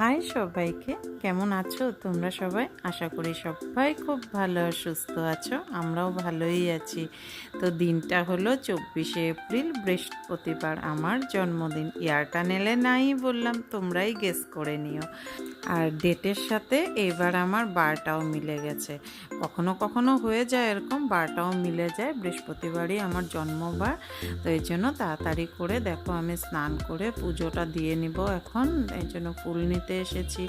High সবাইকে, কেমন আছো তোমরা সবাই? আশা করি সবাই খুব ভালো আর সুস্থ আছো। আমরাও ভালোই আছি। তো দিনটা হলো 24শে এপ্রিল, বৃহস্পতিবার, আমার জন্মদিন। ইয়ারটা নেলে নাই বললাম, তোমরাই গেস করে নিও। আর ডেটের সাথে এবার আমার বারটাও মিলে গেছে। কখনো কখনো হয়ে যায় এরকম, বারটাও মিলে যায়। বৃহস্পতিবারই আমার জন্মবার, তো এই জন্য তাড়াতাড়ি করে দেখো আমি স্নান করে পুজোটা দিয়ে নিব এখন। এই জন্য ফুল নিতে এসেছি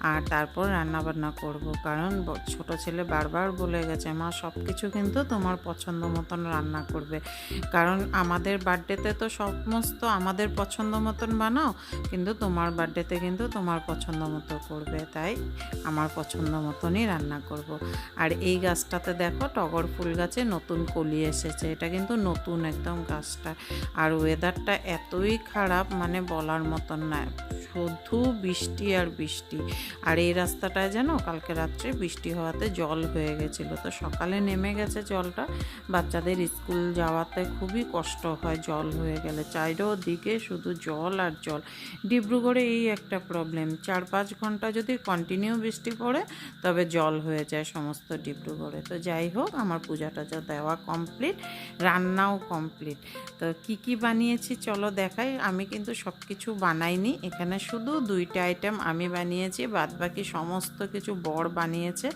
আর তারপর রান্নাবান্না করব। কারণ ছোট ছেলে বারবার বলে গেছে, মা সব কিছু কিন্তু তোমার পছন্দ মতন রান্না করবে। কারণ আমাদের বার্থডেতে তো সমস্ত আমাদের পছন্দ মতন বানাও, কিন্তু তোমার বার্থডেতে কিন্তু তোমার পছন্দ মতো করবে, তাই আমার পছন্দ মতনই রান্না করব। আর এই গাছটাতে দেখো, টগর ফুল গাছে নতুন কলি এসেছে। এটা কিন্তু নতুন একদম গাছটা। আর ওয়েদারটা এতই খারাপ, মানে বলার মতন না, শুধু বৃষ্টি আর বৃষ্টি। আর এই রাস্তাটায় যেন কালকে রাত্রে বৃষ্টি হওয়াতে জল হয়ে গেছিলো, তো সকালে নেমে গেছে জলটা। বাচ্চাদের স্কুল যাওয়াতে খুবই কষ্ট হয় জল হয়ে গেলে, চারিদিকে শুধু জল আর জল। ডিব্রুগড়ে এই একটা প্রবলেম, 4-5 ঘন্টা যদি কন্টিনিউ বৃষ্টি পড়ে তবে জল হয়ে যায় সমস্ত ডিব্রুগড়ে। তো যাই হোক, আমার পূজা টুজা দেওয়া কমপ্লিট, রান্নাও কমপ্লিট। তো কি কি বানিয়েছি চলো দেখাই। আমি কিন্তু সব কিছু বানাইনি, এখানে শুধু 2টা আইটেম আমি বানিয়েছি, বাদবাকি সমস্ত কিছু বর বানিয়েছে।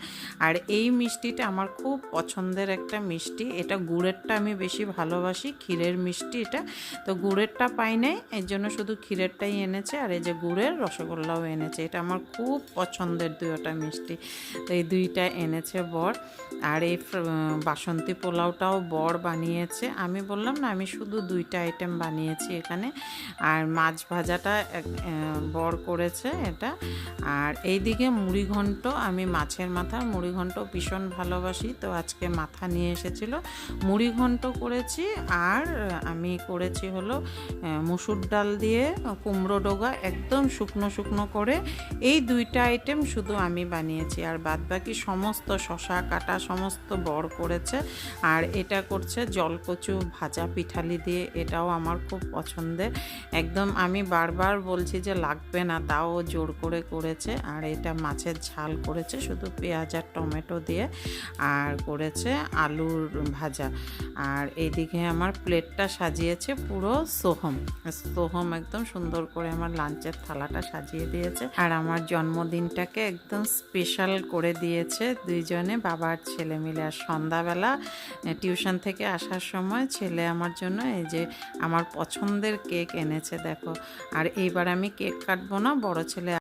আর এই মিষ্টিটা আমার খুব পছন্দের একটা মিষ্টি, এটা গুড়েরটা আমি বেশি ভালোবাসি, ক্ষীরের মিষ্টি এটা। তো গুড়েরটা পাই নাই, এর জন্য শুধু ক্ষীরেরটাই এনেছে। আর এই যে গুড়ের রসগোল্লাও এনেছে, এটা আমার খুব পছন্দের 2টা মিষ্টি। তো এই 2টা এনেছে বর। আর এই বাসন্তী পোলাওটাও বর বানিয়েছে। আমি বললাম না, আমি শুধু 2টা আইটেম বানিয়েছি এখানে। আর মাছ ভাজাটা বর করেছে এটা। আর এইদিকে মুড়িঘণ্ট, আমি মাছের মাথা মুড়িঘণ্ট ভীষণ ভালোবাসি, তো আজকে মাথা নিয়ে এসেছিল, মুড়িঘণ্ট করেছি। আর আমি করেছি হলো মুসুর ডাল দিয়ে কুমড়ো ডোগা, একদম শুকনো শুকনো করে। এই 2টা আইটেম শুধু আমি বানিয়েছি, আর বাদবাকি সমস্ত শশা কাটা সমস্ত বর করেছে। আর এটা করছে জলকচু ভাজা পিঠালি দিয়ে, এটাও আমার খুব পছন্দের একদম। আমি বারবার বলছি যে লাগবে না, তাও জোর করে করেছে। আর এটা মাছের ঝাল করেছে শুধু পেঁয়াজ আর টমেটো দিয়ে, আর করেছে আলুর ভাজা। আর এইদিকে আমার প্লেটটা সাজিয়েছে পুরো সোহম সোহম, একদম সুন্দর করে আমার লাঞ্চের থালাটা সাজিয়ে দিয়েছে। আর আমার জন্মদিনটাকে একদম স্পেশাল করে দিয়েছে দুইজনে, বাবা আর ছেলে মিলে। আর সন্ধ্যাবেলা টিউশন থেকে আসার সময় ছেলে আমার জন্য এই যে আমার পছন্দের কেক এনেছে দেখো। আর এইবার আমি কেক কাটবো না, বড়